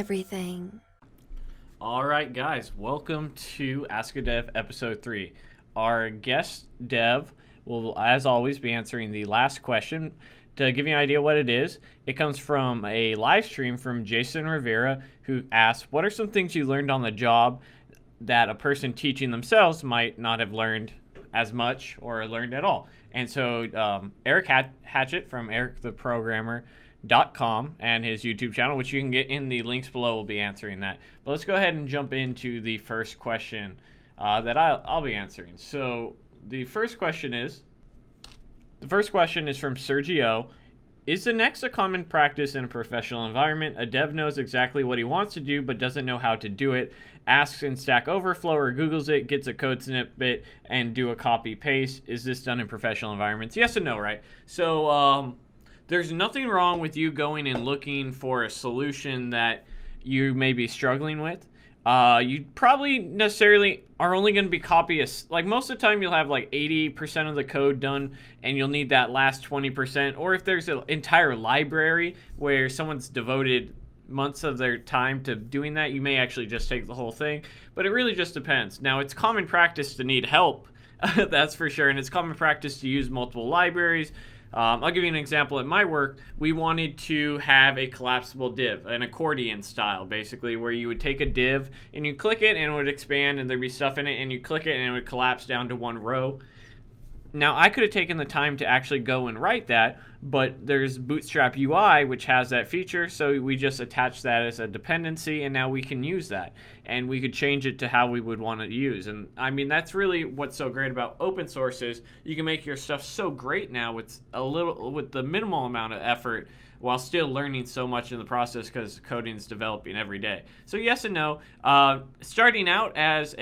everything. All right, guys, welcome to Ask a Dev episode 3. Our guest dev will, as always, be answering the last question. To give you an idea what it is, it comes from a live stream from Jason Rivera, who asked, what are some things you learned on the job that a person teaching themselves might not have learned as much or learned at all? And so Erik Hanchett from eriktheprogrammer.com and his YouTube channel, which you can get in the links below, will be answering that. But let's go ahead and jump into the first question that I'll be answering. So the first question is from Sergio. Is the next a common practice in a professional environment? A dev knows exactly what he wants to do but doesn't know how to do it, asks in Stack Overflow or Googles it, gets a code snippet, and do a copy paste. Is this done in professional environments? Yes and no, right? So there's nothing wrong with you going and looking for a solution that you may be struggling with. You probably necessarily are only going to be like most of the time you'll have like 80% of the code done and you'll need that last 20%. Or if there's an entire library where someone's devoted months of their time to doing that, you may actually just take the whole thing. But it really just depends. Now, it's common practice to need help, that's for sure. And it's common practice to use multiple libraries. I'll give you an example. At my work, we wanted to have a collapsible div, an accordion style, basically, where you would take a div and you click it and it would expand and there'd be stuff in it, and you click it and it would collapse down to one row. Now, I could have taken the time to actually go and write that, but there's Bootstrap UI, which has that feature, so we just attach that as a dependency, and now we can use that. And we could change it to how we would want to use. And I mean, that's really what's so great about open source is you can make your stuff so great now with the minimal amount of effort while still learning so much in the process because coding is developing every day. So yes and no. Starting out as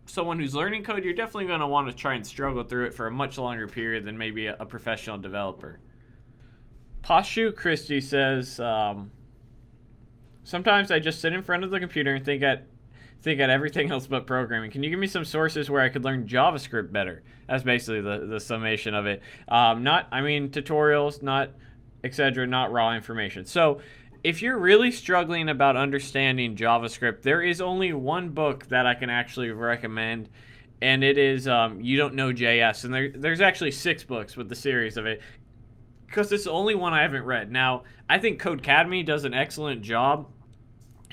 someone who's learning code, you're definitely going to want to try and struggle through it for a much longer period than maybe a professional developer. Pashu Christie says, sometimes I just sit in front of the computer and think at everything else but programming. Can you give me some sources where I could learn JavaScript better? That's basically the summation of it. Tutorials, not etc., not raw information. So if you're really struggling about understanding JavaScript, there is only one book that I can actually recommend, and it is You Don't Know JS. And there's actually 6 books with the series of it, because it's the only one I haven't read. Now, I think Codecademy does an excellent job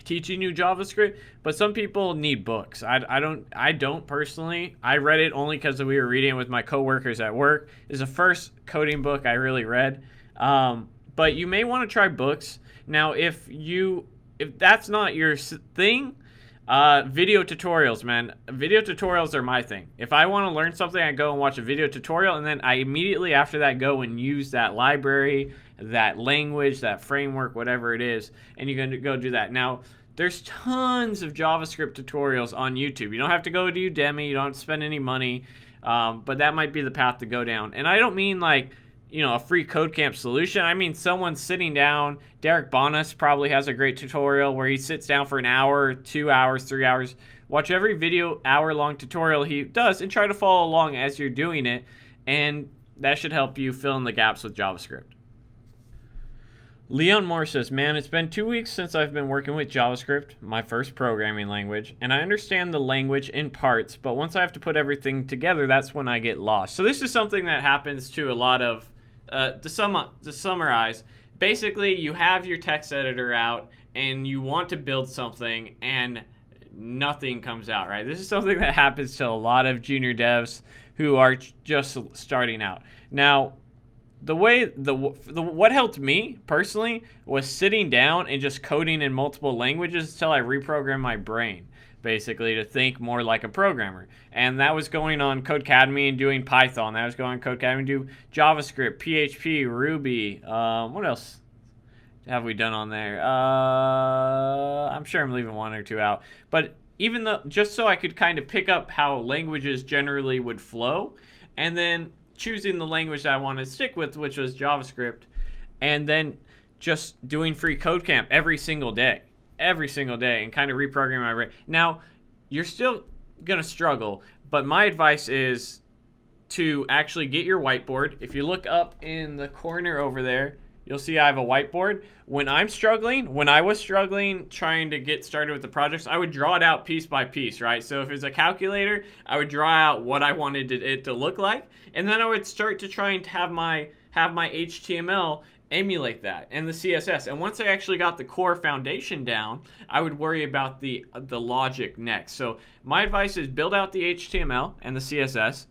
teaching you JavaScript, but some people need books. I don't personally. I read it only because we were reading it with my coworkers at work. It's the first coding book I really read. But you may want to try books. Now, if that's not your thing, video tutorials, man. Video tutorials are my thing. If I want to learn something, I go and watch a video tutorial, and then I immediately after that go and use that library, that language, that framework, whatever it is, and you're going to go do that. Now, there's tons of JavaScript tutorials on YouTube. You don't have to go to Udemy. You don't have to spend any money, but that might be the path to go down. And I don't mean like a free code camp solution. I mean, someone sitting down. Derek Bonas probably has a great tutorial where he sits down for an hour, 2 hours, 3 hours. Watch every video, hour-long tutorial he does and try to follow along as you're doing it. And that should help you fill in the gaps with JavaScript. Leon Moore says, man, it's been 2 weeks since I've been working with JavaScript, my first programming language, and I understand the language in parts, but once I have to put everything together, that's when I get lost. So this is something that happens to a lot of to summarize, basically you have your text editor out and you want to build something and nothing comes out, right? This is something that happens to a lot of junior devs who are just starting out. Now, what helped me personally was sitting down and just coding in multiple languages until I reprogrammed my brain, basically, to think more like a programmer. And that was going on Codecademy and doing Python. That was going on Codecademy and do JavaScript, PHP, Ruby. What else have we done on there? I'm sure I'm leaving one or two out. But even though, just so I could kind of pick up how languages generally would flow, and then choosing the language that I wanted to stick with, which was JavaScript, and then just doing free code camp every single day, and kind of reprogramming my brain. Now, you're still going to struggle, but my advice is to actually get your whiteboard. If you look up in the corner over there, you'll see I have a whiteboard. When I was struggling trying to get started with the projects, I would draw it out piece by piece, right? So if it's a calculator, I would draw out what I wanted it to look like, and then I would start to try and have my HTML emulate that and the CSS. And once I actually got the core foundation down, I would worry about the logic next. So my advice is build out the HTML and the CSS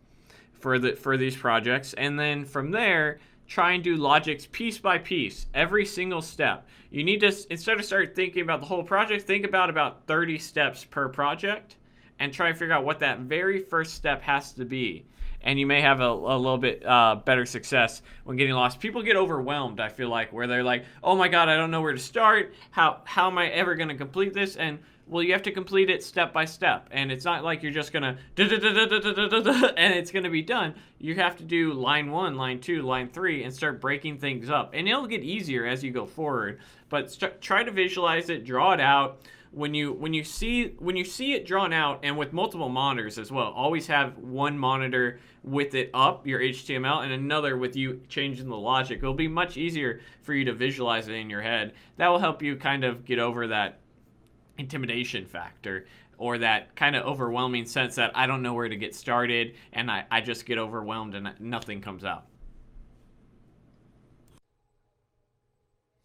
for these projects, and then from there try and do logics piece by piece, every single step. You need to, instead of start thinking about the whole project, think about 30 steps per project and try and figure out what that very first step has to be. And you may have a little bit better success when getting lost. People get overwhelmed, I feel like, where they're like, oh my God, I don't know where to start. How am I ever going to complete this? And well, you have to complete it step by step. And it's not like you're just going to and it's going to be done. You have to do line 1, line 2, line 3 and start breaking things up. And it'll get easier as you go forward. But try to visualize it, draw it out. When you see it drawn out, and with multiple monitors as well, always have one monitor with it up, your HTML, and another with you changing the logic. It'll be much easier for you to visualize it in your head. That will help you kind of get over that intimidation factor, or that kind of overwhelming sense that I don't know where to get started, and I just get overwhelmed and nothing comes out.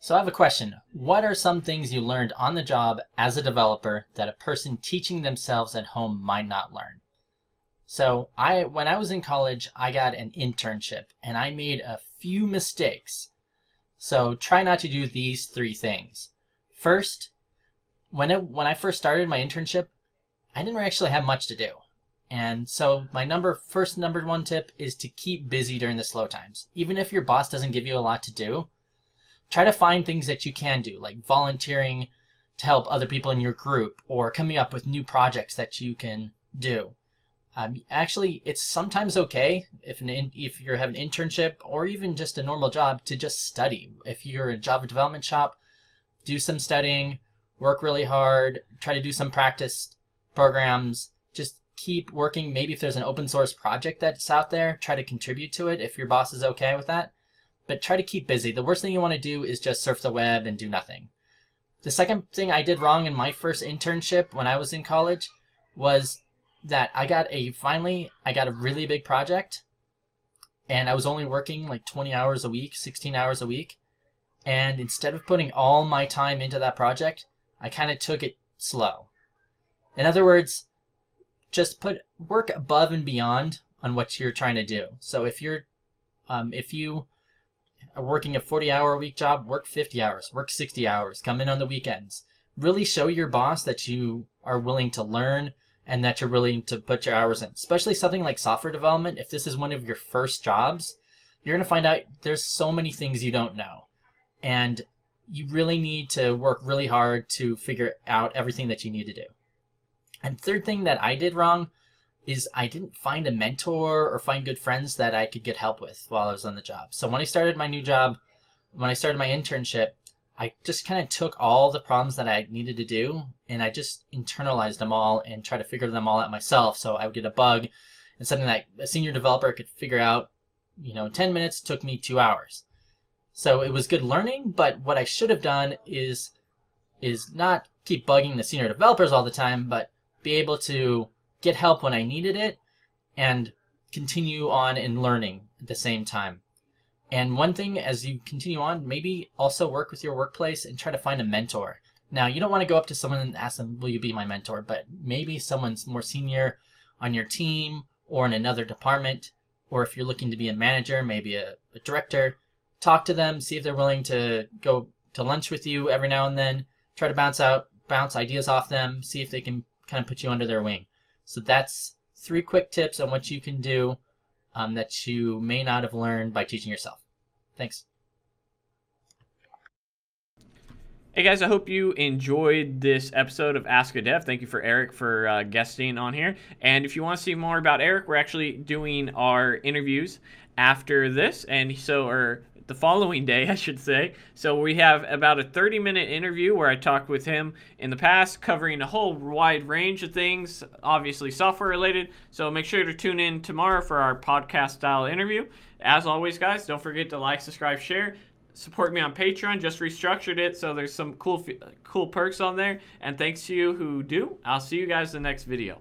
So I have a question. What are some things you learned on the job as a developer that a person teaching themselves at home might not learn? So when I was in college, I got an internship and I made a few mistakes. So try not to do these 3 things. First, when I first started my internship, I didn't actually have much to do. And so my number 1 tip is to keep busy during the slow times. Even if your boss doesn't give you a lot to do, try to find things that you can do, like volunteering to help other people in your group or coming up with new projects that you can do. Actually, it's sometimes okay if you have an internship or even just a normal job to just study. If you're a Java development shop, do some studying, work really hard, try to do some practice programs, just keep working. Maybe if there's an open source project that's out there, try to contribute to it if your boss is okay with that. But try to keep busy. The worst thing you want to do is just surf the web and do nothing. The second thing I did wrong in my first internship when I was in college was that I got a really big project, and I was only working like 20 hours a week, 16 hours a week. And instead of putting all my time into that project, I kind of took it slow. In other words, just work above and beyond on what you're trying to do. So if you are working a 40-hour-a-week job, work 50 hours, work 60 hours, come in on the weekends. Really show your boss that you are willing to learn and that you're willing to put your hours in. Especially something like software development. If this is one of your first jobs, you're going to find out there's so many things you don't know. And you really need to work really hard to figure out everything that you need to do. And third thing that I did wrong is I didn't find a mentor or find good friends that I could get help with while I was on the job. So when I started my new job, when I started my internship, I just kind of took all the problems that I needed to do and I just internalized them all and tried to figure them all out myself. So I would get a bug and something that a senior developer could figure out, in 10 minutes took me 2 hours. So it was good learning, but what I should have done is not keep bugging the senior developers all the time, but be able to get help when I needed it and continue on in learning at the same time. And one thing as you continue on, maybe also work with your workplace and try to find a mentor. Now, you don't want to go up to someone and ask them, will you be my mentor? But maybe someone's more senior on your team or in another department, or if you're looking to be a manager, maybe a director, talk to them, see if they're willing to go to lunch with you every now and then, try to bounce ideas off them, see if they can kind of put you under their wing. So that's 3 quick tips on what you can do that you may not have learned by teaching yourself. Thanks. Hey guys, I hope you enjoyed this episode of Ask a Dev. Thank you for Erik for guesting on here. And if you want to see more about Erik, we're actually doing our interviews after this, or the following day, I should say. So we have about a 30-minute interview where I talked with him in the past, covering a whole wide range of things, obviously software related. So make sure to tune in tomorrow for our podcast style interview. As always, guys, don't forget to like, subscribe, share. support me on Patreon. Just restructured it, so there's some cool perks on there. And thanks to you who do. I'll see you guys in the next video.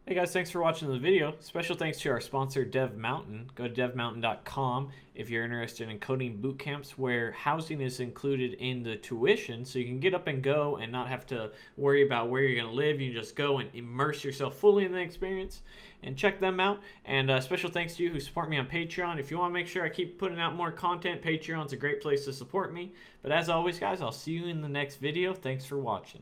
Hey guys, thanks for watching the video. Special thanks to our sponsor, Dev Mountain. Go to devmountain.com if you're interested in coding boot camps where housing is included in the tuition, so you can get up and go and not have to worry about where you're going to live. You just go and immerse yourself fully in the experience, and check them out. And special thanks to you who support me on Patreon. If you want to make sure I keep putting out more content, Patreon's a great place to support me. But as always, guys, I'll see you in the next video. Thanks for watching.